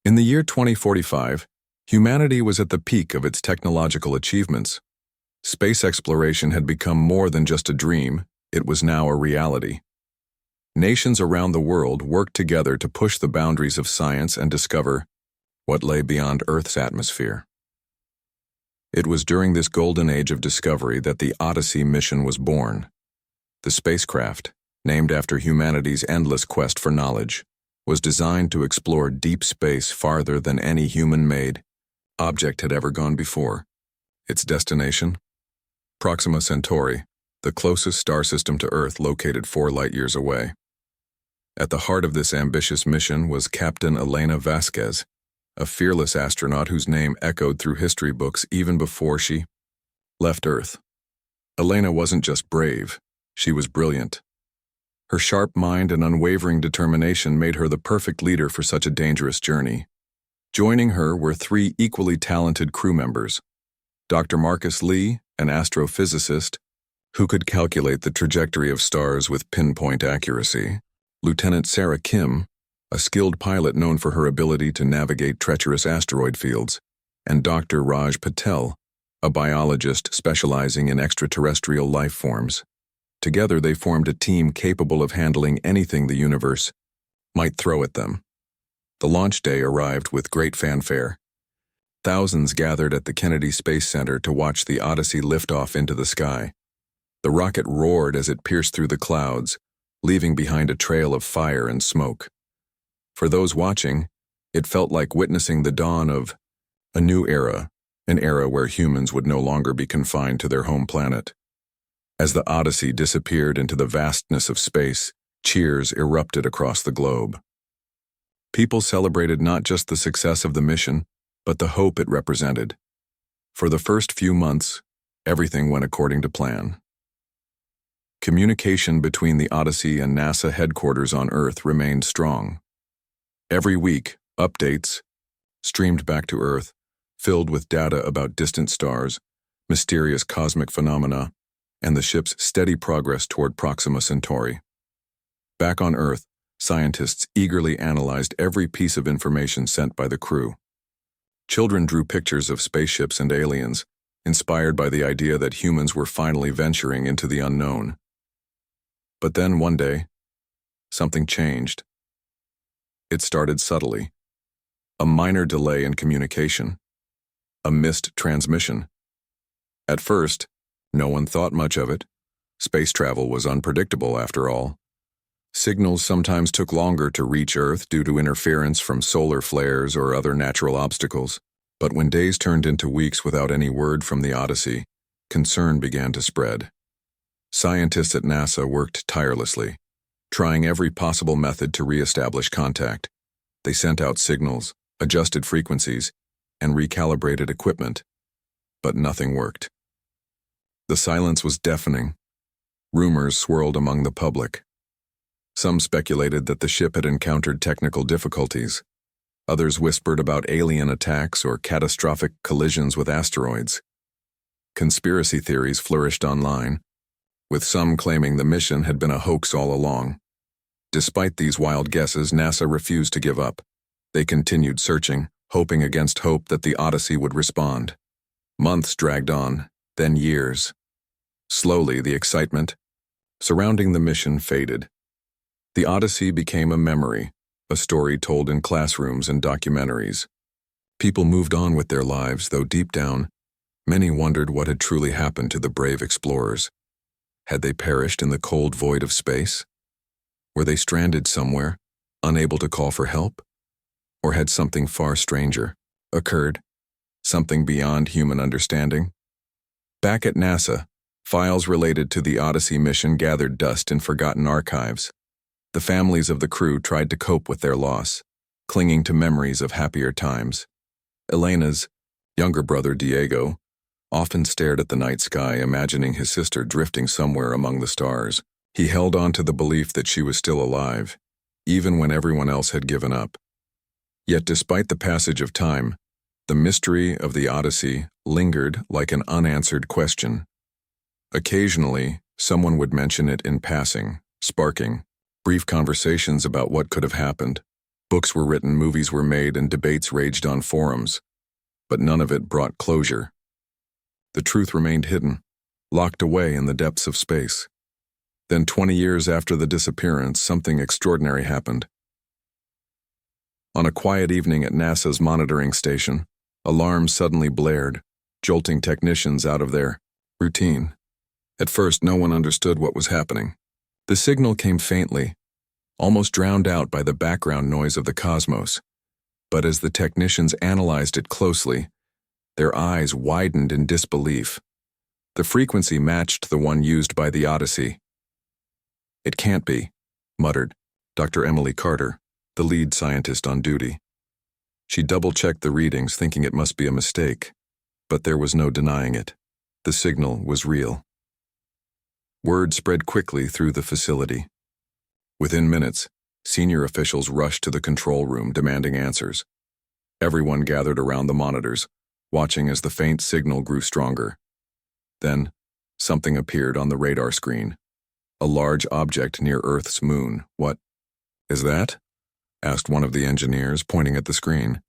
In the year 2045, humanity was at the peak of its technological achievements. Space exploration had become more than just a dream, it was now a reality. Nations around the world worked together to push the boundaries of science and discover what lay beyond Earth's atmosphere. It was during this golden age of discovery that the Odyssey mission was born. The spacecraft, named after humanity's endless quest for knowledge, was designed to explore deep space farther than any human-made object had ever gone before. Its destination? Proxima Centauri, the closest star system to Earth located 4 light-years away. At the heart of this ambitious mission was Captain Elena Vasquez, a fearless astronaut whose name echoed through history books even before she left Earth. Elena wasn't just brave, she was brilliant. Her sharp mind and unwavering determination made her the perfect leader for such a dangerous journey. Joining her were 3 equally talented crew members: Dr. Marcus Lee, an astrophysicist who could calculate the trajectory of stars with pinpoint accuracy; Lieutenant Sarah Kim, a skilled pilot known for her ability to navigate treacherous asteroid fields; and Dr. Raj Patel, a biologist specializing in extraterrestrial life forms. Together they formed a team capable of handling anything the universe might throw at them. The launch day arrived with great fanfare. Thousands gathered at the Kennedy Space Center to watch the Odyssey lift off into the sky. The rocket roared as it pierced through the clouds, leaving behind a trail of fire and smoke. For those watching, it felt like witnessing the dawn of a new era, an era where humans would no longer be confined to their home planet. As the Odyssey disappeared into the vastness of space, cheers erupted across the globe. People celebrated not just the success of the mission, but the hope it represented. For the first few months, everything went according to plan. Communication between the Odyssey and NASA headquarters on Earth remained strong. Every week, updates streamed back to Earth, filled with data about distant stars, mysterious cosmic phenomena, and the ship's steady progress toward Proxima Centauri. Back on Earth, scientists eagerly analyzed every piece of information sent by the crew. Children drew pictures of spaceships and aliens, inspired by the idea that humans were finally venturing into the unknown. But then one day, something changed. It started subtly. A minor delay in communication. A missed transmission. At first, no one thought much of it. Space travel was unpredictable after all. Signals sometimes took longer to reach Earth due to interference from solar flares or other natural obstacles. But when days turned into weeks without any word from the Odyssey, concern began to spread. Scientists at NASA worked tirelessly, trying every possible method to re-establish contact. They sent out signals, adjusted frequencies, and recalibrated equipment. But nothing worked. The silence was deafening. Rumors swirled among the public. Some speculated that the ship had encountered technical difficulties. Others whispered about alien attacks or catastrophic collisions with asteroids. Conspiracy theories flourished online, with some claiming the mission had been a hoax all along. Despite these wild guesses, NASA refused to give up. They continued searching, hoping against hope that the Odyssey would respond. Months dragged on, then years. Slowly, the excitement surrounding the mission faded. The Odyssey became a memory, a story told in classrooms and documentaries. People moved on with their lives, though deep down, many wondered what had truly happened to the brave explorers. Had they perished in the cold void of space? Were they stranded somewhere, unable to call for help? Or had something far stranger occurred, something beyond human understanding? Back at NASA, files related to the Odyssey mission gathered dust in forgotten archives. The families of the crew tried to cope with their loss, clinging to memories of happier times. Elena's younger brother, Diego, often stared at the night sky, imagining his sister drifting somewhere among the stars. He held on to the belief that she was still alive, even when everyone else had given up. Yet despite the passage of time, the mystery of the Odyssey lingered like an unanswered question. Occasionally, someone would mention it in passing, sparking brief conversations about what could have happened. Books were written, movies were made, and debates raged on forums, but none of it brought closure. The truth remained hidden, locked away in the depths of space. Then 20 years after the disappearance, something extraordinary happened. On a quiet evening at NASA's monitoring station, alarms suddenly blared, jolting technicians out of their routine. At first, no one understood what was happening. The signal came faintly, almost drowned out by the background noise of the cosmos. But as the technicians analyzed it closely, their eyes widened in disbelief. The frequency matched the one used by the Odyssey. "It can't be," muttered Dr. Emily Carter, the lead scientist on duty. She double-checked the readings, thinking it must be a mistake, but there was no denying it. The signal was real. Word spread quickly through the facility. Within minutes, senior officials rushed to the control room demanding answers. Everyone gathered around the monitors, watching as the faint signal grew stronger. Then, something appeared on the radar screen. A large object near Earth's moon. "What is that?" asked one of the engineers, pointing at the screen.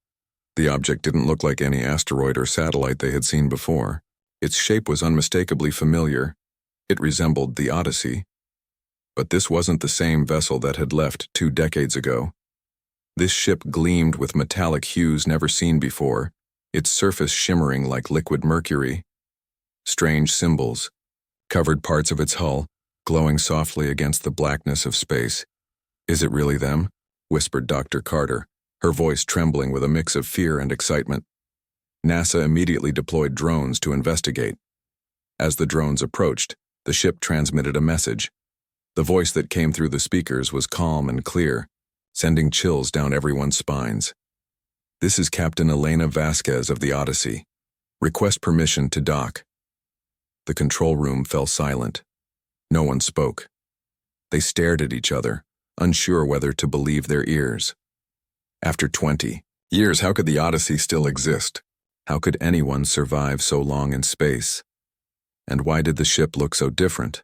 The object didn't look like any asteroid or satellite they had seen before. Its shape was unmistakably familiar. It resembled the Odyssey. But this wasn't the same vessel that had left 2 decades ago. This ship gleamed with metallic hues never seen before, its surface shimmering like liquid mercury. Strange symbols covered parts of its hull, glowing softly against the blackness of space. "Is it really them?" whispered Dr. Carter, her voice trembling with a mix of fear and excitement. NASA immediately deployed drones to investigate. As the drones approached, the ship transmitted a message. The voice that came through the speakers was calm and clear, sending chills down everyone's spines. "This is Captain Elena Vasquez of the Odyssey. Request permission to dock." The control room fell silent. No one spoke. They stared at each other, unsure whether to believe their ears. After 20 years, how could the Odyssey still exist? How could anyone survive so long in space? And why did the ship look so different?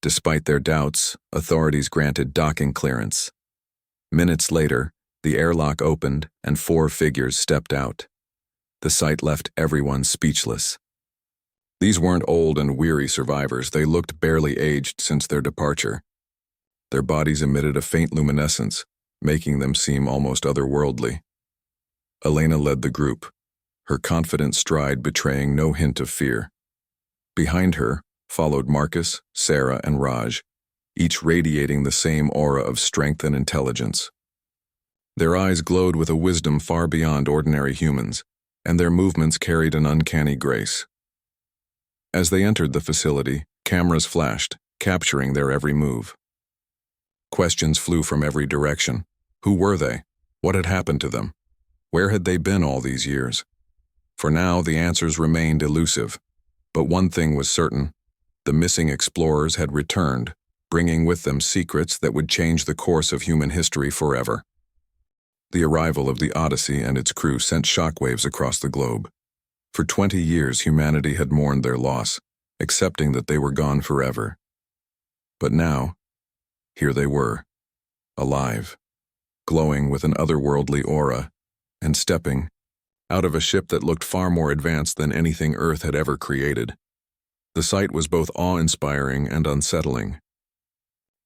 Despite their doubts, authorities granted docking clearance. Minutes later, the airlock opened and 4 figures stepped out. The sight left everyone speechless. These weren't old and weary survivors. They looked barely aged since their departure. Their bodies emitted a faint luminescence, making them seem almost otherworldly. Elena led the group, her confident stride betraying no hint of fear. Behind her followed Marcus, Sarah, and Raj, each radiating the same aura of strength and intelligence. Their eyes glowed with a wisdom far beyond ordinary humans, and their movements carried an uncanny grace. As they entered the facility, cameras flashed, capturing their every move. Questions flew from every direction. Who were they? What had happened to them? Where had they been all these years? For now, the answers remained elusive. But one thing was certain: the missing explorers had returned, bringing with them secrets that would change the course of human history forever. The arrival of the Odyssey and its crew sent shockwaves across the globe. For 20 years, humanity had mourned their loss, accepting that they were gone forever. But now, here they were, alive, glowing with an otherworldly aura, and stepping out of a ship that looked far more advanced than anything Earth had ever created. The sight was both awe-inspiring and unsettling.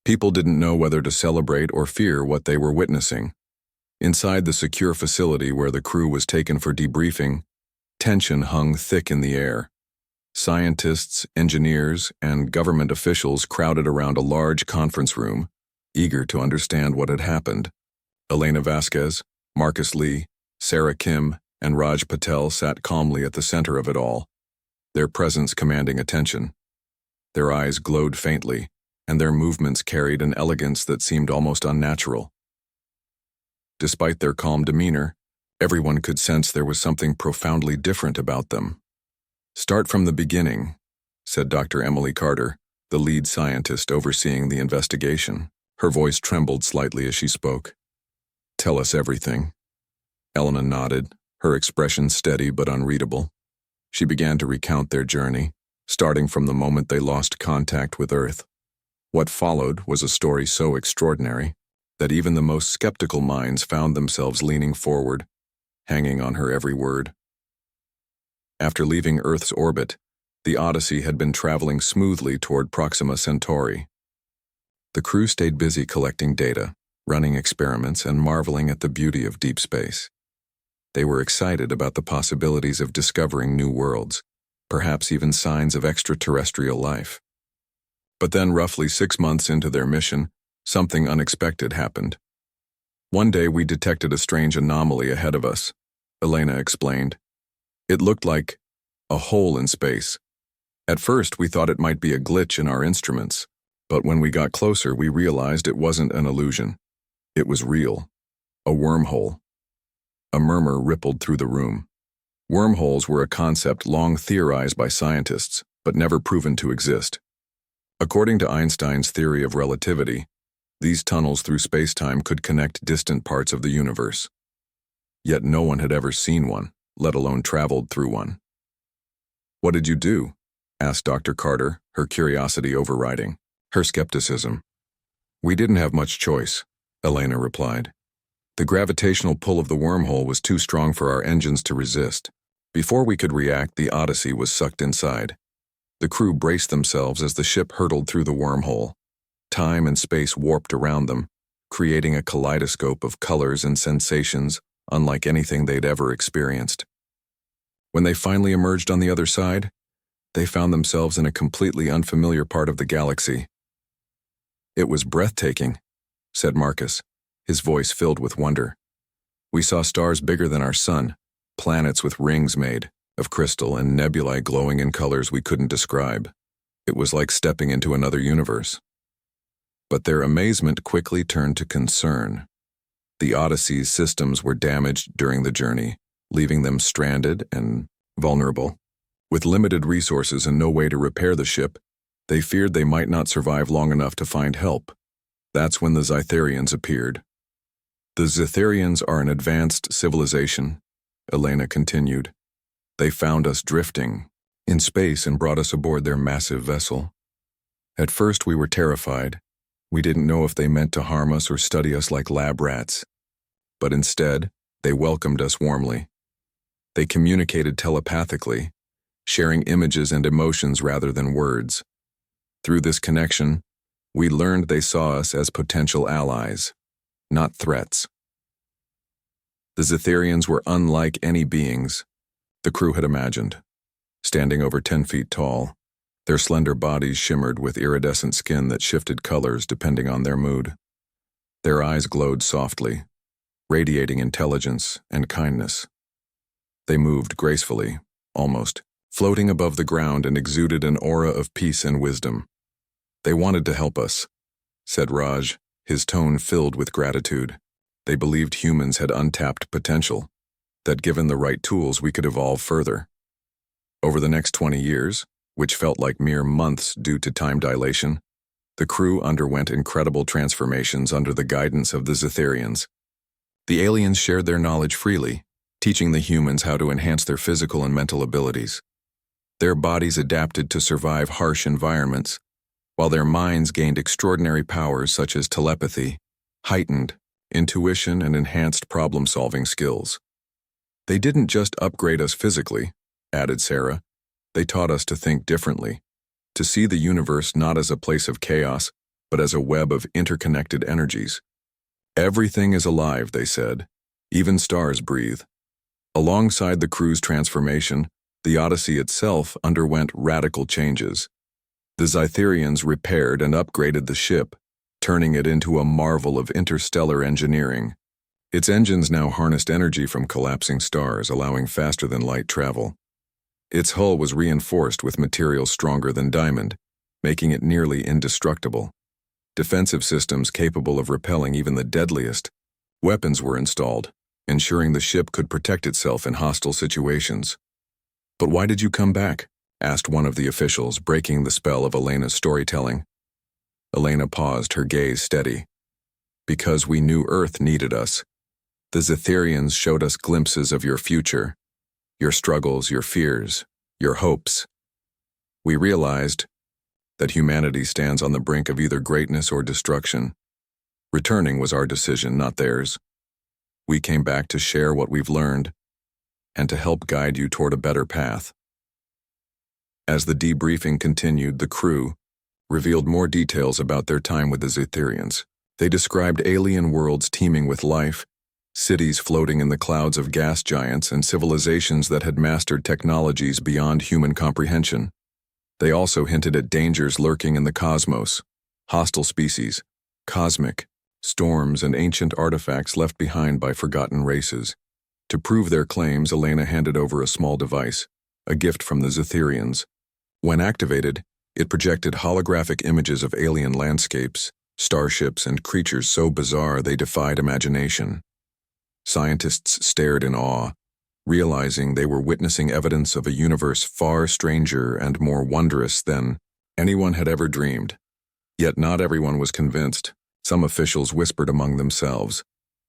People didn't know whether to celebrate or fear what they were witnessing. Inside the secure facility where the crew was taken for debriefing, tension hung thick in the air. Scientists, engineers, and government officials crowded around a large conference room, eager to understand what had happened. Elena Vasquez, Marcus Lee, Sarah Kim, and Raj Patel sat calmly at the center of it all, their presence commanding attention. Their eyes glowed faintly, and their movements carried an elegance that seemed almost unnatural. Despite their calm demeanor, everyone could sense there was something profoundly different about them. "Start from the beginning," said Dr. Emily Carter, the lead scientist overseeing the investigation. Her voice trembled slightly as she spoke. "Tell us everything." Elena nodded, her expression steady but unreadable. She began to recount their journey, starting from the moment they lost contact with Earth. What followed was a story so extraordinary, that even the most skeptical minds found themselves leaning forward, hanging on her every word. After leaving Earth's orbit, the Odyssey had been traveling smoothly toward Proxima Centauri. The crew stayed busy collecting data, running experiments, and marveling at the beauty of deep space. They were excited about the possibilities of discovering new worlds, perhaps even signs of extraterrestrial life. But then, roughly 6 months into their mission, something unexpected happened. One day we detected a strange anomaly ahead of us, Elena explained. It looked like a hole in space. At first we thought it might be a glitch in our instruments, but when we got closer we realized it wasn't an illusion. It was real. A wormhole. A murmur rippled through the room. Wormholes were a concept long theorized by scientists, but never proven to exist. According to Einstein's theory of relativity, these tunnels through space-time could connect distant parts of the universe. Yet no one had ever seen one, let alone traveled through one. "What did you do?" asked Dr. Carter, her curiosity overriding her skepticism. "We didn't have much choice," Elena replied. "The gravitational pull of the wormhole was too strong for our engines to resist. Before we could react, the Odyssey was sucked inside. The crew braced themselves as the ship hurtled through the wormhole. Time and space warped around them, creating a kaleidoscope of colors and sensations unlike anything they'd ever experienced. When they finally emerged on the other side, they found themselves in a completely unfamiliar part of the galaxy. "It was breathtaking," said Marcus, his voice filled with wonder. "We saw stars bigger than our sun, planets with rings made of crystal, and nebulae glowing in colors we couldn't describe. It was like stepping into another universe." But their amazement quickly turned to concern. The Odyssey's systems were damaged during the journey, leaving them stranded and vulnerable. With limited resources and no way to repair the ship, they feared they might not survive long enough to find help. That's when the Zytharians appeared. "The Zytharians are an advanced civilization," Elena continued. "They found us drifting in space and brought us aboard their massive vessel. At first we were terrified. We didn't know if they meant to harm us or study us like lab rats. But instead, they welcomed us warmly. They communicated telepathically, sharing images and emotions rather than words. Through this connection, we learned they saw us as potential allies, not threats. The Zytharians were unlike any beings the crew had imagined. Standing over 10 feet tall, their slender bodies shimmered with iridescent skin that shifted colors depending on their mood. Their eyes glowed softly, radiating intelligence and kindness. They moved gracefully, almost floating above the ground, and exuded an aura of peace and wisdom. "They wanted to help us," said Raj, his tone filled with gratitude. "They believed humans had untapped potential, that given the right tools we could evolve further." Over the next 20 years, which felt like mere months due to time dilation, the crew underwent incredible transformations under the guidance of the Zytharians. The aliens shared their knowledge freely, teaching the humans how to enhance their physical and mental abilities. Their bodies adapted to survive harsh environments, while their minds gained extraordinary powers such as telepathy, heightened intuition, and enhanced problem-solving skills. "They didn't just upgrade us physically," added Sarah. "They taught us to think differently, to see the universe not as a place of chaos, but as a web of interconnected energies. Everything is alive," they said. "Even stars breathe." Alongside the crew's transformation, the Odyssey itself underwent radical changes. The Zytharians repaired and upgraded the ship, turning it into a marvel of interstellar engineering. Its engines now harnessed energy from collapsing stars, allowing faster-than-light travel. Its hull was reinforced with materials stronger than diamond, making it nearly indestructible. Defensive systems capable of repelling even the deadliest weapons were installed, ensuring the ship could protect itself in hostile situations. "But why did you come back?" asked one of the officials, breaking the spell of Elena's storytelling. Elena paused, her gaze steady. "Because we knew Earth needed us. The Zytharians showed us glimpses of your future, your struggles, your fears, your hopes. We realized that humanity stands on the brink of either greatness or destruction. Returning was our decision, not theirs. We came back to share what we've learned and to help guide you toward a better path. As the debriefing continued, the crew revealed more details about their time with the Zetherians. They described alien worlds teeming with life, cities floating in the clouds of gas giants, and civilizations that had mastered technologies beyond human comprehension. They also hinted at dangers lurking in the cosmos, hostile species, cosmic storms, and ancient artifacts left behind by forgotten races. To prove their claims, Elena handed over a small device, a gift from the Zetherians. When activated, it projected holographic images of alien landscapes, starships, and creatures so bizarre they defied imagination. Scientists stared in awe, realizing they were witnessing evidence of a universe far stranger and more wondrous than anyone had ever dreamed. Yet not everyone was convinced. Some officials whispered among themselves,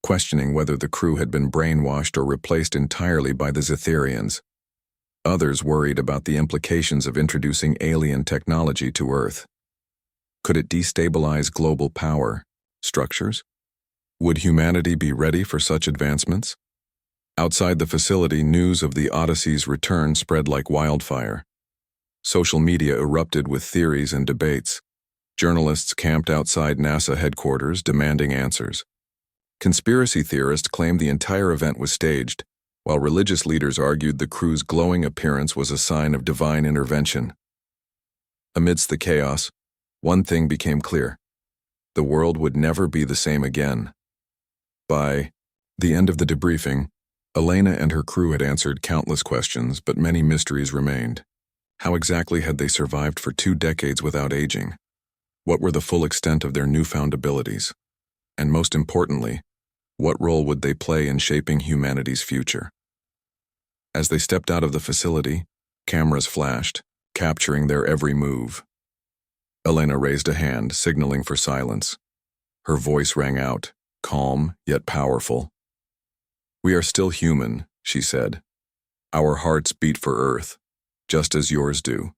questioning whether the crew had been brainwashed or replaced entirely by the Zetherians. Others worried about the implications of introducing alien technology to Earth. Could it destabilize global power structures? Would humanity be ready for such advancements? Outside the facility, news of the Odyssey's return spread like wildfire. Social media erupted with theories and debates. Journalists camped outside NASA headquarters demanding answers. Conspiracy theorists claimed the entire event was staged, while religious leaders argued the crew's glowing appearance was a sign of divine intervention. Amidst the chaos, one thing became clear: the world would never be the same again. By the end of the debriefing, Elena and her crew had answered countless questions, but many mysteries remained. How exactly had they survived for 2 decades without aging? What were the full extent of their newfound abilities? And most importantly, what role would they play in shaping humanity's future? As they stepped out of the facility, cameras flashed, capturing their every move. Elena raised a hand, signaling for silence. Her voice rang out, calm yet powerful. "We are still human," she said. "Our hearts beat for Earth, just as yours do.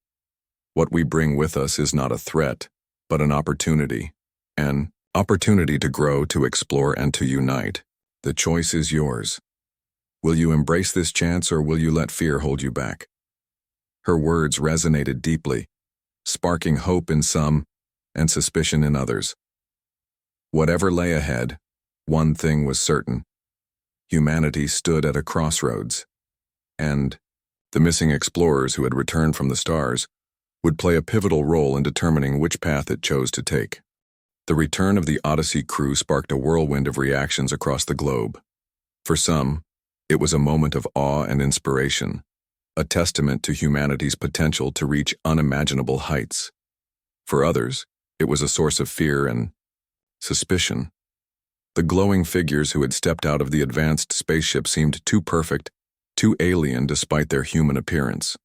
What we bring with us is not a threat, but an opportunity to grow, to explore, and to unite. The choice is yours. Will you embrace this chance, or will you let fear hold you back?" Her words resonated deeply, sparking hope in some and suspicion in others. Whatever lay ahead, one thing was certain: humanity stood at a crossroads, and the missing explorers who had returned from the stars would play a pivotal role in determining which path it chose to take. The return of the Odyssey crew sparked a whirlwind of reactions across the globe. For some, it was a moment of awe and inspiration, a testament to humanity's potential to reach unimaginable heights. For others, it was a source of fear and suspicion. The glowing figures who had stepped out of the advanced spaceship seemed too perfect, too alien despite their human appearance.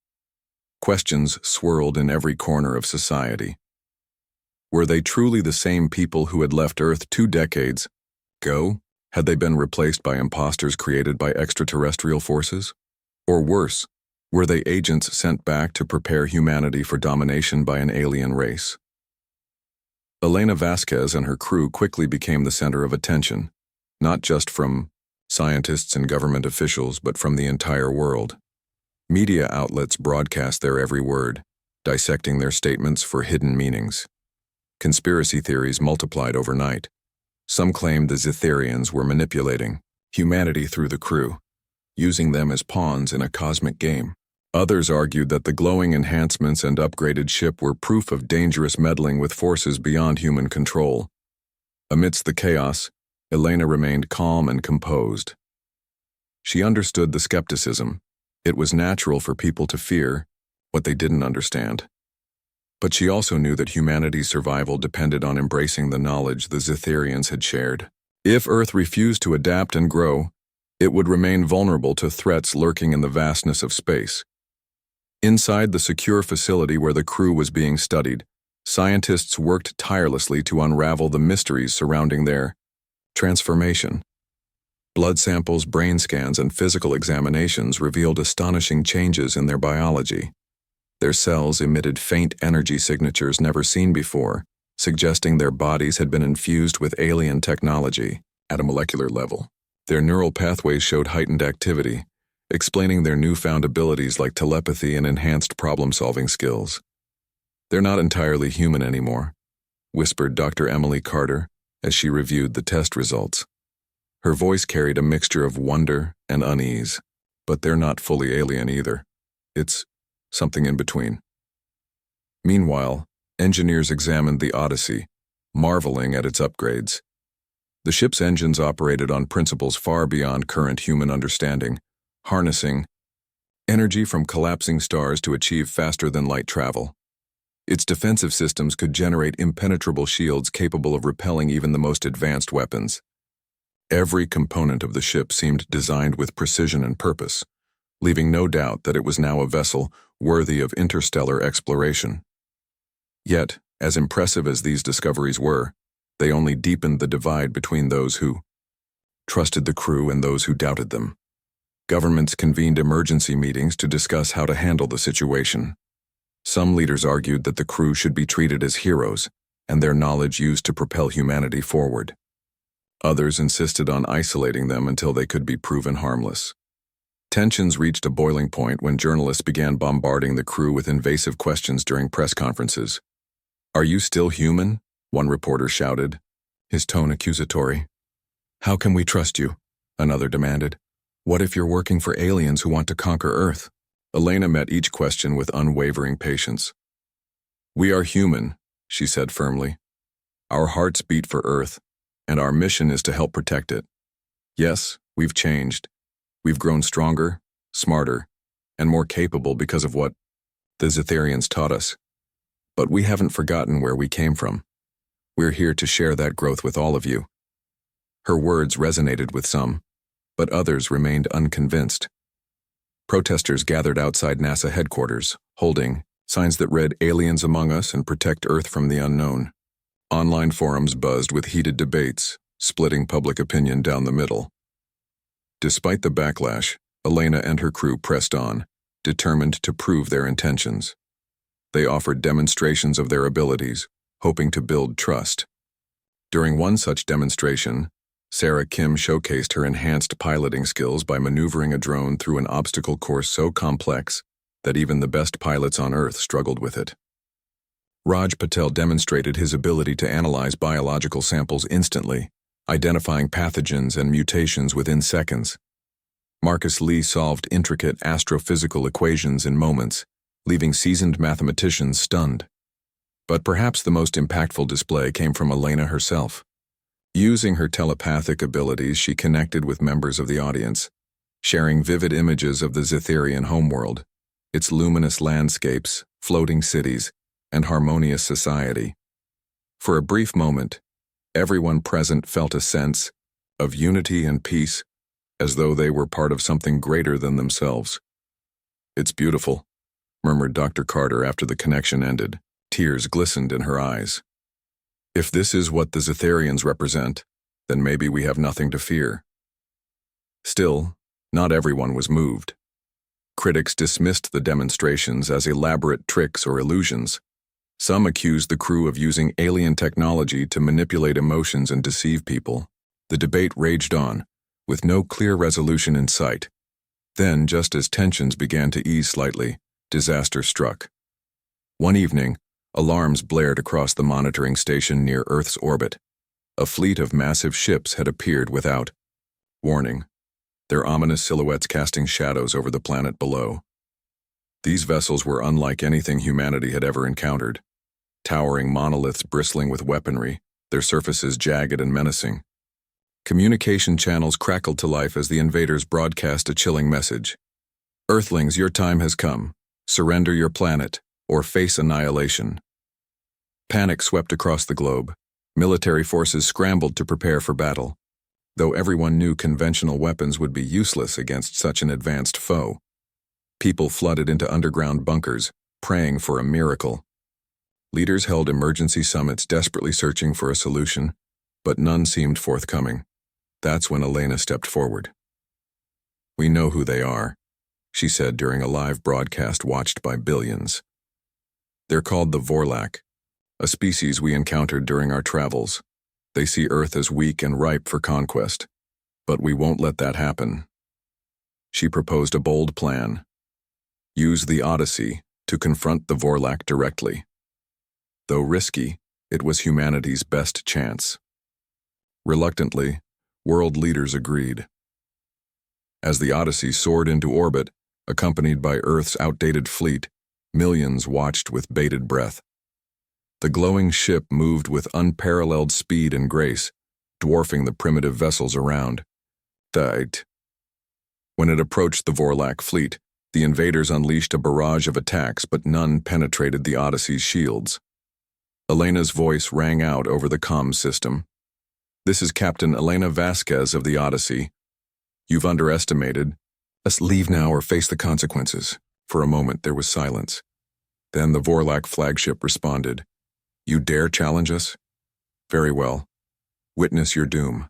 Questions swirled in every corner of society. Were they truly the same people who had left Earth 2 decades ago? Had they been replaced by imposters created by extraterrestrial forces? Or worse, were they agents sent back to prepare humanity for domination by an alien race? Elena Vasquez and her crew quickly became the center of attention, not just from scientists and government officials, but from the entire world. Media outlets broadcast their every word, dissecting their statements for hidden meanings. Conspiracy theories multiplied overnight. Some claimed the Zetherians were manipulating humanity through the crew, using them as pawns in a cosmic game. Others argued that the glowing enhancements and upgraded ship were proof of dangerous meddling with forces beyond human control. Amidst the chaos, Elena remained calm and composed. She understood the skepticism. It was natural for people to fear what they didn't understand. But she also knew that humanity's survival depended on embracing the knowledge the Zetherians had shared. If Earth refused to adapt and grow, it would remain vulnerable to threats lurking in the vastness of space. Inside the secure facility where the crew was being studied, scientists worked tirelessly to unravel the mysteries surrounding their transformation. Blood samples, brain scans, and physical examinations revealed astonishing changes in their biology. Their cells emitted faint energy signatures never seen before, suggesting their bodies had been infused with alien technology at a molecular level. Their neural pathways showed heightened activity, explaining their newfound abilities like telepathy and enhanced problem-solving skills. "They're not entirely human anymore," whispered Dr. Emily Carter as she reviewed the test results. Her voice carried a mixture of wonder and unease. "But they're not fully alien either. It's something in between." Meanwhile, engineers examined the Odyssey, marveling at its upgrades. The ship's engines operated on principles far beyond current human understanding, harnessing energy from collapsing stars to achieve faster-than-light travel. Its defensive systems could generate impenetrable shields capable of repelling even the most advanced weapons. Every component of the ship seemed designed with precision and purpose, leaving no doubt that it was now a vessel worthy of interstellar exploration. Yet, as impressive as these discoveries were, they only deepened the divide between those who trusted the crew and those who doubted them. Governments convened emergency meetings to discuss how to handle the situation. Some leaders argued that the crew should be treated as heroes and their knowledge used to propel humanity forward. Others insisted on isolating them until they could be proven harmless. Tensions reached a boiling point when journalists began bombarding the crew with invasive questions during press conferences. "Are you still human?" one reporter shouted, his tone accusatory. "How can we trust you?" another demanded. "What if you're working for aliens who want to conquer Earth?" Elena met each question with unwavering patience. "We are human," she said firmly. "Our hearts beat for Earth, and our mission is to help protect it. Yes, we've changed. We've grown stronger, smarter, and more capable because of what the Zetherians taught us. But we haven't forgotten where we came from. We're here to share that growth with all of you." Her words resonated with some, but others remained unconvinced. Protesters gathered outside NASA headquarters, holding signs that read "Aliens among us" and "Protect Earth from the unknown." Online forums buzzed with heated debates, splitting public opinion down the middle. Despite the backlash, Elena and her crew pressed on, determined to prove their intentions. They offered demonstrations of their abilities, hoping to build trust. During one such demonstration, Sarah Kim showcased her enhanced piloting skills by maneuvering a drone through an obstacle course so complex that even the best pilots on Earth struggled with it. Raj Patel demonstrated his ability to analyze biological samples instantly, identifying pathogens and mutations within seconds. Marcus Lee solved intricate astrophysical equations in moments, leaving seasoned mathematicians stunned. But perhaps the most impactful display came from Elena herself. Using her telepathic abilities, she connected with members of the audience, sharing vivid images of the Zetherian homeworld, its luminous landscapes, floating cities, and harmonious society. For a brief moment, everyone present felt a sense of unity and peace, as though they were part of something greater than themselves. "It's beautiful," murmured Dr. Carter after the connection ended. Tears glistened in her eyes. "If this is what the Zetherians represent, then maybe we have nothing to fear." Still, not everyone was moved. Critics dismissed the demonstrations as elaborate tricks or illusions. Some accused the crew of using alien technology to manipulate emotions and deceive people. The debate raged on, with no clear resolution in sight. Then, just as tensions began to ease slightly, disaster struck. One evening, alarms blared across the monitoring station near Earth's orbit. A fleet of massive ships had appeared without warning, their ominous silhouettes casting shadows over the planet below. These vessels were unlike anything humanity had ever encountered. Towering monoliths bristling with weaponry, their surfaces jagged and menacing. Communication channels crackled to life as the invaders broadcast a chilling message. "Earthlings, your time has come. Surrender your planet, or face annihilation." Panic swept across the globe. Military forces scrambled to prepare for battle. Though everyone knew conventional weapons would be useless against such an advanced foe, people flooded into underground bunkers, praying for a miracle. Leaders held emergency summits desperately searching for a solution, but none seemed forthcoming. That's when Elena stepped forward. "We know who they are," she said during a live broadcast watched by billions. "They're called the Vorlak, a species we encountered during our travels. They see Earth as weak and ripe for conquest. But we won't let that happen. She proposed a bold plan. Use the Odyssey to confront the Vorlak directly. Though risky, it was humanity's best chance. Reluctantly, world leaders agreed. As the Odyssey soared into orbit, accompanied by Earth's outdated fleet, millions watched with bated breath. The glowing ship moved with unparalleled speed and grace, dwarfing the primitive vessels around. When it approached the Vorlak fleet, the invaders unleashed a barrage of attacks, but none penetrated the Odyssey's shields. Elena's voice rang out over the comms system. "This is Captain Elena Vasquez of the Odyssey. You've underestimated. Let's leave now or face the consequences." For a moment there was silence. Then the Vorlak flagship responded. "You dare challenge us? Very well. Witness your doom."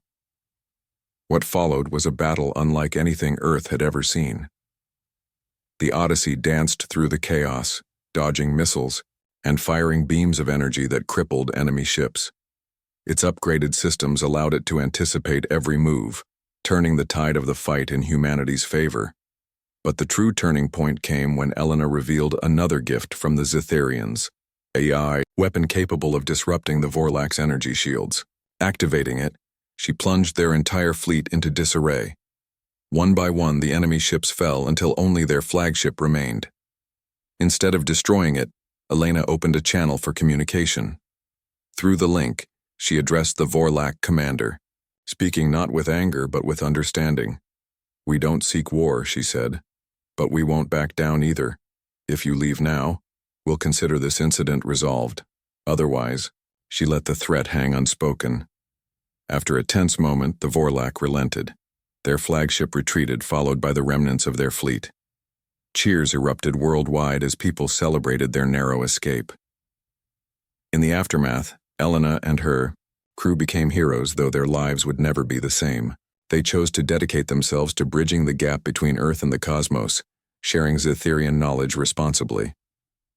What followed was a battle unlike anything Earth had ever seen. The Odyssey danced through the chaos, dodging missiles and firing beams of energy that crippled enemy ships. Its upgraded systems allowed it to anticipate every move, turning the tide of the fight in humanity's favor. But the true turning point came when Elena revealed another gift from the Zitharians, AI weapon capable of disrupting the Vorlak's energy shields. Activating it, she plunged their entire fleet into disarray. One by one, the enemy ships fell until only their flagship remained. Instead of destroying it, Elena opened a channel for communication. Through the link, she addressed the Vorlak commander, speaking not with anger but with understanding. "We don't seek war," she said, "but we won't back down either. If you leave now, we'll consider this incident resolved. Otherwise," she let the threat hang unspoken. After a tense moment, the Vorlak relented. Their flagship retreated, followed by the remnants of their fleet. Cheers erupted worldwide as people celebrated their narrow escape. In the aftermath, Elena and her crew became heroes, though their lives would never be the same. They chose to dedicate themselves to bridging the gap between Earth and the cosmos, sharing Zitharian knowledge responsibly.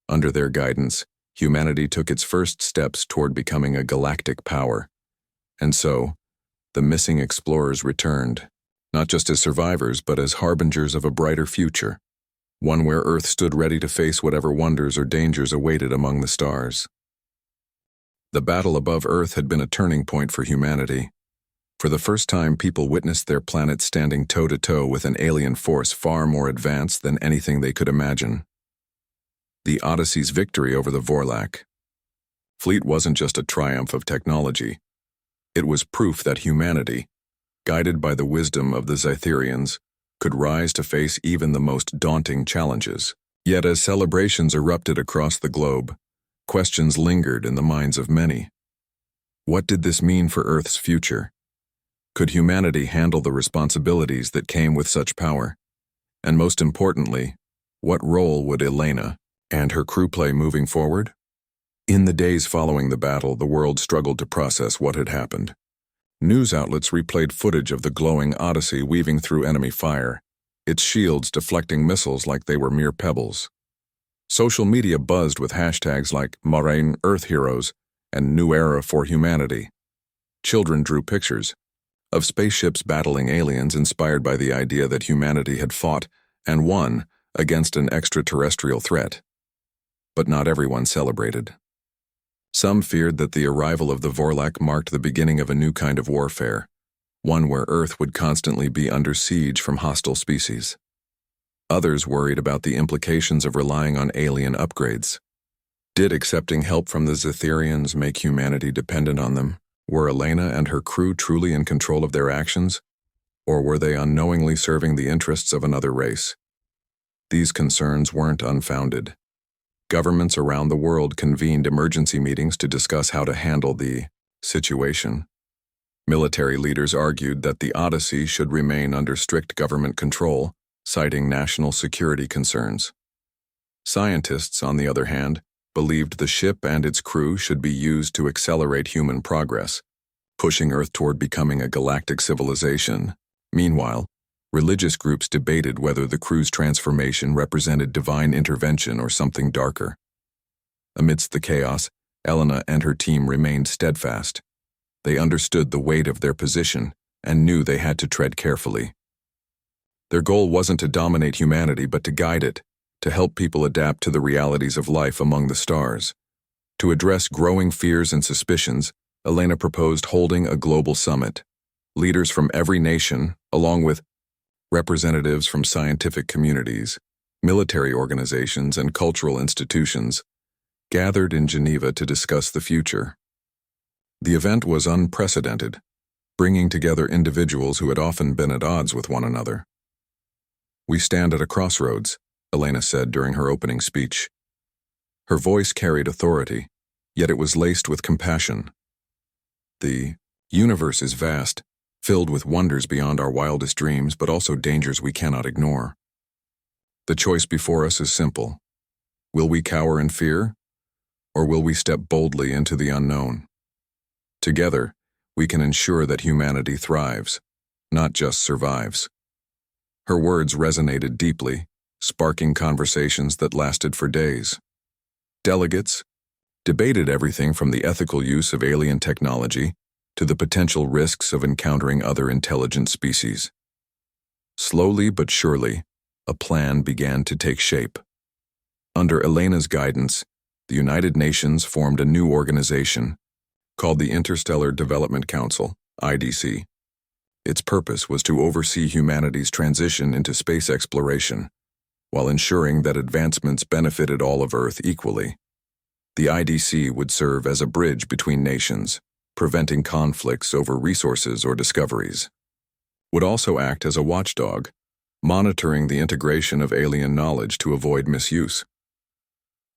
Under their guidance, humanity took its first steps toward becoming a galactic power. And so, the missing explorers returned, not just as survivors but as harbingers of a brighter future, one where Earth stood ready to face whatever wonders or dangers awaited among the stars. The battle above Earth had been a turning point for humanity. For the first time, people witnessed their planet standing toe-to-toe with an alien force far more advanced than anything they could imagine. The Odyssey's victory over the Vorlak fleet wasn't just a triumph of technology. It was proof that humanity, guided by the wisdom of the Zitharians, could rise to face even the most daunting challenges. Yet as celebrations erupted across the globe, questions lingered in the minds of many. What did this mean for Earth's future? Could humanity handle the responsibilities that came with such power? And most importantly, what role would Elena and her crew play moving forward? In the days following the battle, the world struggled to process what had happened. News outlets replayed footage of the glowing Odyssey weaving through enemy fire, its shields deflecting missiles like they were mere pebbles. Social media buzzed with hashtags like Marine Earth Heroes and New Era for Humanity. Children drew pictures of spaceships battling aliens, inspired by the idea that humanity had fought and won against an extraterrestrial threat. But not everyone celebrated. Some feared that the arrival of the Vorlak marked the beginning of a new kind of warfare, one where Earth would constantly be under siege from hostile species. Others worried about the implications of relying on alien upgrades. Did accepting help from the Zitharians make humanity dependent on them? Were Elena and her crew truly in control of their actions? Or were they unknowingly serving the interests of another race? These concerns weren't unfounded. Governments around the world convened emergency meetings to discuss how to handle the situation. Military leaders argued that the Odyssey should remain under strict government control, citing national security concerns. Scientists, on the other hand, believed the ship and its crew should be used to accelerate human progress, pushing Earth toward becoming a galactic civilization. Meanwhile, religious groups debated whether the crew's transformation represented divine intervention or something darker. Amidst the chaos, Elena and her team remained steadfast. They understood the weight of their position and knew they had to tread carefully. Their goal wasn't to dominate humanity but to guide it, to help people adapt to the realities of life among the stars. To address growing fears and suspicions, Elena proposed holding a global summit. Leaders from every nation, along with representatives from scientific communities, military organizations, and cultural institutions, gathered in Geneva to discuss the future. The event was unprecedented, bringing together individuals who had often been at odds with one another. "We stand at a crossroads," Elena said during her opening speech. Her voice carried authority, yet it was laced with compassion. "The universe is vast, filled with wonders beyond our wildest dreams, but also dangers we cannot ignore. The choice before us is simple. Will we cower in fear, or will we step boldly into the unknown? Together, we can ensure that humanity thrives, not just survives." Her words resonated deeply, sparking conversations that lasted for days. Delegates debated everything from the ethical use of alien technology to the potential risks of encountering other intelligent species. Slowly but surely, a plan began to take shape. Under Elena's guidance, the United Nations formed a new organization called the Interstellar Development Council, IDC. Its purpose was to oversee humanity's transition into space exploration, while ensuring that advancements benefited all of Earth equally. The IDC would serve as a bridge between nations, preventing conflicts over resources or discoveries. Would also act as a watchdog, monitoring the integration of alien knowledge to avoid misuse.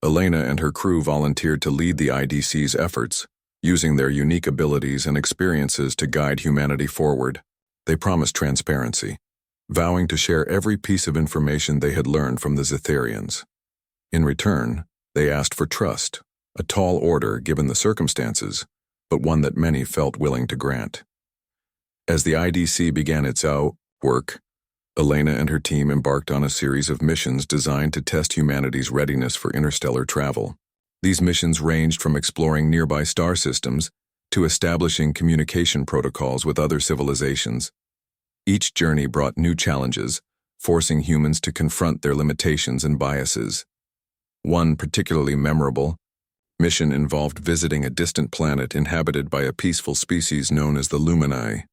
Elena and her crew volunteered to lead the IDC's efforts, using their unique abilities and experiences to guide humanity forward. They promised transparency, vowing to share every piece of information they had learned from the Zetherians. In return, they asked for trust, a tall order given the circumstances, but one that many felt willing to grant. As the IDC began its work, Elena and her team embarked on a series of missions designed to test humanity's readiness for interstellar travel. These missions ranged from exploring nearby star systems to establishing communication protocols with other civilizations. Each journey brought new challenges, forcing humans to confront their limitations and biases. One particularly memorable mission involved visiting a distant planet inhabited by a peaceful species known as the Luminae.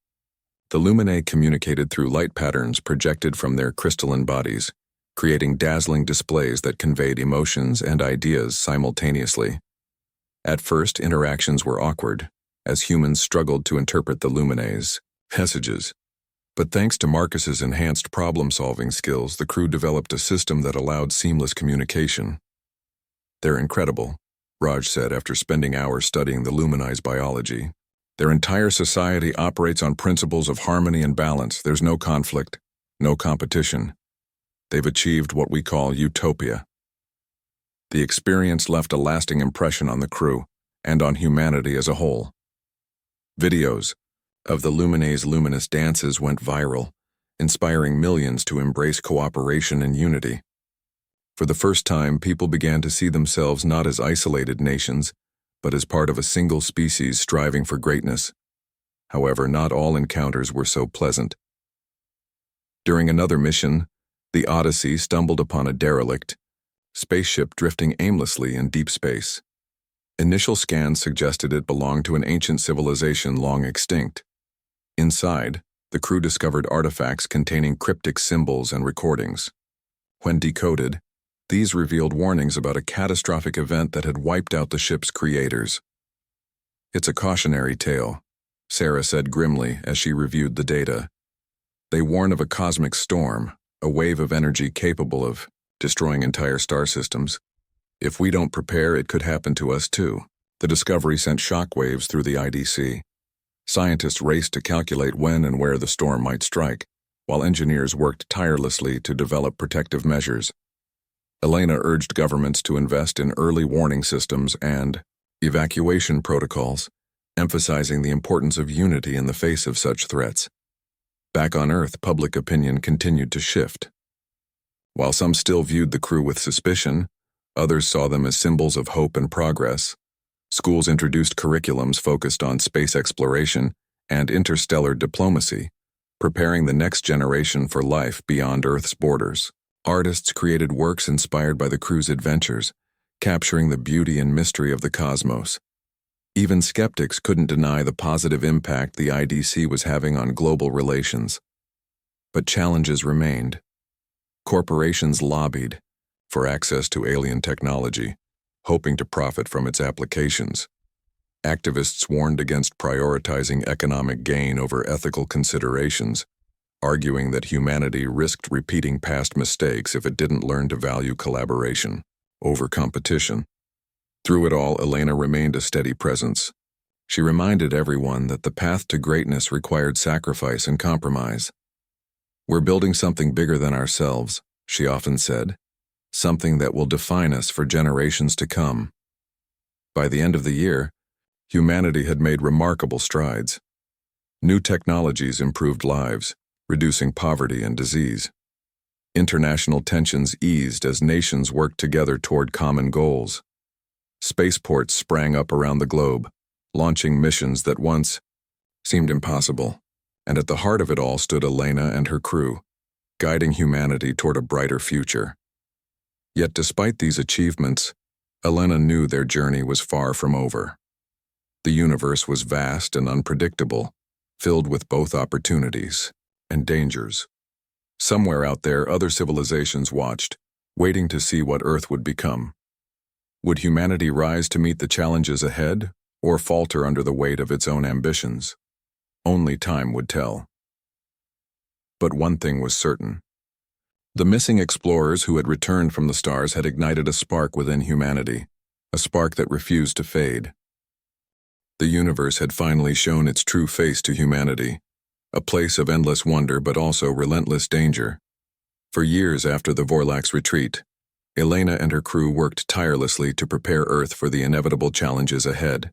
The Luminae communicated through light patterns projected from their crystalline bodies, creating dazzling displays that conveyed emotions and ideas simultaneously. At first, interactions were awkward, as humans struggled to interpret the Luminae's messages. But thanks to Marcus's enhanced problem-solving skills, the crew developed a system that allowed seamless communication. "They're incredible," Raj said after spending hours studying the Luminae's biology. "Their entire society operates on principles of harmony and balance. There's no conflict, no competition. They've achieved what we call utopia." The experience left a lasting impression on the crew and on humanity as a whole. Videos of the Luminae's luminous dances went viral, inspiring millions to embrace cooperation and unity. For the first time, people began to see themselves not as isolated nations, but as part of a single species striving for greatness. However, not all encounters were so pleasant. During another mission, the Odyssey stumbled upon a derelict spaceship drifting aimlessly in deep space. Initial scans suggested it belonged to an ancient civilization long extinct. Inside, the crew discovered artifacts containing cryptic symbols and recordings. When decoded, these revealed warnings about a catastrophic event that had wiped out the ship's creators. "It's a cautionary tale," Sarah said grimly as she reviewed the data. "They warn of a cosmic storm, a wave of energy capable of destroying entire star systems. If we don't prepare, it could happen to us too." The discovery sent shockwaves through the IDC. Scientists raced to calculate when and where the storm might strike, while engineers worked tirelessly to develop protective measures. Elena urged governments to invest in early warning systems and evacuation protocols, emphasizing the importance of unity in the face of such threats. Back on Earth, public opinion continued to shift. While some still viewed the crew with suspicion, others saw them as symbols of hope and progress. Schools introduced curriculums focused on space exploration and interstellar diplomacy, preparing the next generation for life beyond Earth's borders. Artists created works inspired by the crew's adventures, capturing the beauty and mystery of the cosmos. Even skeptics couldn't deny the positive impact the IDC was having on global relations. But challenges remained. Corporations lobbied for access to alien technology, hoping to profit from its applications. Activists warned against prioritizing economic gain over ethical considerations, arguing that humanity risked repeating past mistakes if it didn't learn to value collaboration over competition. Through it all, Elena remained a steady presence. She reminded everyone that the path to greatness required sacrifice and compromise. "We're building something bigger than ourselves," she often said, "something that will define us for generations to come." By the end of the year, humanity had made remarkable strides. New technologies improved lives, reducing poverty and disease. International tensions eased as nations worked together toward common goals. Spaceports sprang up around the globe, launching missions that once seemed impossible. And at the heart of it all stood Elena and her crew, guiding humanity toward a brighter future. Yet despite these achievements, Elena knew their journey was far from over. The universe was vast and unpredictable, filled with both opportunities and dangers. Somewhere out there, other civilizations watched, waiting to see what Earth would become. Would humanity rise to meet the challenges ahead, or falter under the weight of its own ambitions? Only time would tell. But one thing was certain. The missing explorers who had returned from the stars had ignited a spark within humanity, a spark that refused to fade. The universe had finally shown its true face to humanity, a place of endless wonder but also relentless danger. For years after the Vorlak's retreat, Elena and her crew worked tirelessly to prepare Earth for the inevitable challenges ahead.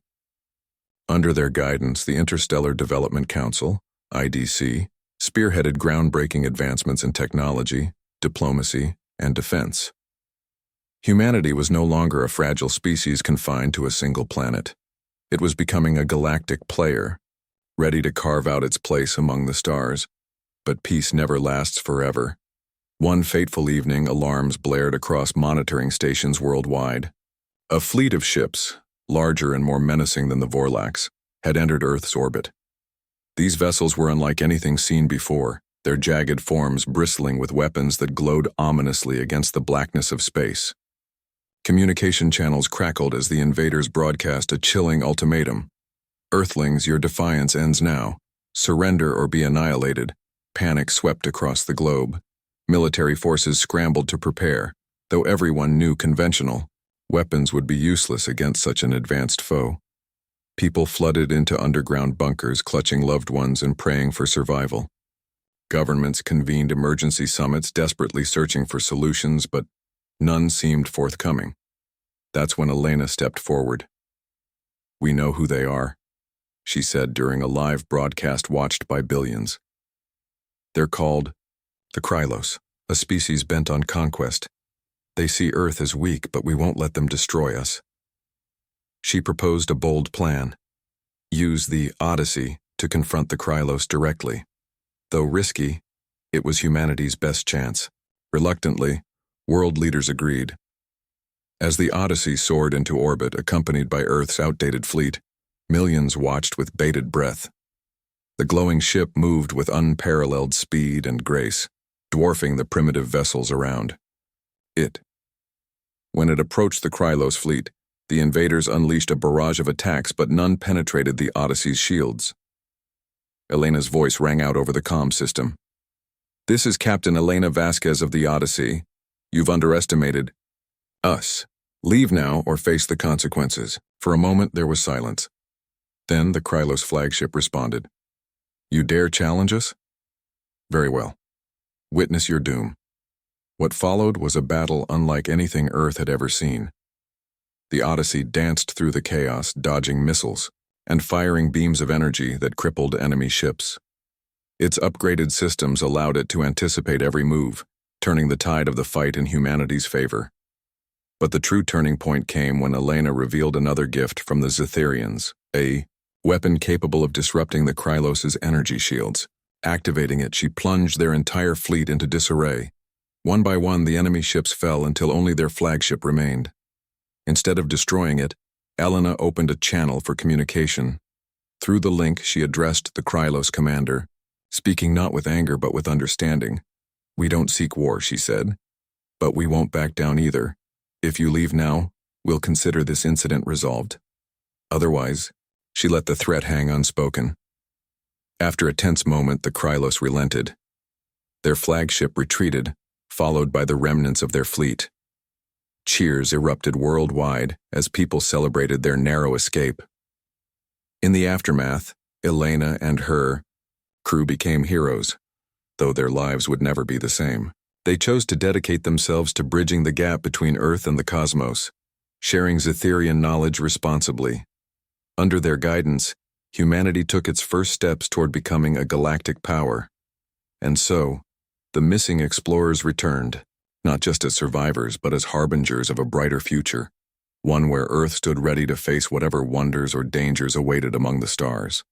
Under their guidance, the Interstellar Development Council, IDC, spearheaded groundbreaking advancements in technology, diplomacy, and defense. Humanity was no longer a fragile species confined to a single planet. It was becoming a galactic player, ready to carve out its place among the stars. But peace never lasts forever. One fateful evening, alarms blared across monitoring stations worldwide. A fleet of ships, larger and more menacing than the Vorlaks, had entered Earth's orbit. These vessels were unlike anything seen before, their jagged forms bristling with weapons that glowed ominously against the blackness of space. Communication channels crackled as the invaders broadcast a chilling ultimatum. "Earthlings, your defiance ends now. Surrender or be annihilated." Panic swept across the globe. Military forces scrambled to prepare, though everyone knew conventional weapons would be useless against such an advanced foe. People flooded into underground bunkers, clutching loved ones and praying for survival. Governments convened emergency summits, desperately searching for solutions, but none seemed forthcoming. That's when Elena stepped forward. "We know who they are," she said during a live broadcast watched by billions. "They're called the Krylos, a species bent on conquest. They see Earth as weak, but we won't let them destroy us." She proposed a bold plan. Use the Odyssey to confront the Krylos directly. Though risky, it was humanity's best chance. Reluctantly, world leaders agreed. As the Odyssey soared into orbit, accompanied by Earth's outdated fleet, millions watched with bated breath. The glowing ship moved with unparalleled speed and grace, dwarfing the primitive vessels around it. When it approached the Krylos fleet, the invaders unleashed a barrage of attacks, but none penetrated the Odyssey's shields. Elena's voice rang out over the comm system. "This is Captain Elena Vasquez of the Odyssey. You've underestimated us. Leave now or face the consequences." For a moment, there was silence. Then the Krylos flagship responded. "You dare challenge us? Very well. Witness your doom." What followed was a battle unlike anything Earth had ever seen. The Odyssey danced through the chaos, dodging missiles and firing beams of energy that crippled enemy ships. Its upgraded systems allowed it to anticipate every move, turning the tide of the fight in humanity's favor. But the true turning point came when Elena revealed another gift from the Zetherians, a weapon capable of disrupting the Krylos's energy shields. Activating it, she plunged their entire fleet into disarray. One by one, the enemy ships fell until only their flagship remained. Instead of destroying it, Elena opened a channel for communication. Through the link, she addressed the Krylos commander, speaking not with anger but with understanding. "We don't seek war," she said, "but we won't back down either. If you leave now, we'll consider this incident resolved. Otherwise," she let the threat hang unspoken. After a tense moment, the Krylos relented. Their flagship retreated, followed by the remnants of their fleet. Cheers erupted worldwide as people celebrated their narrow escape. In the aftermath, Elena and her crew became heroes, though their lives would never be the same. They chose to dedicate themselves to bridging the gap between Earth and the cosmos, sharing Zetherian knowledge responsibly. Under their guidance, humanity took its first steps toward becoming a galactic power. And so, the missing explorers returned, not just as survivors but as harbingers of a brighter future, one where Earth stood ready to face whatever wonders or dangers awaited among the stars.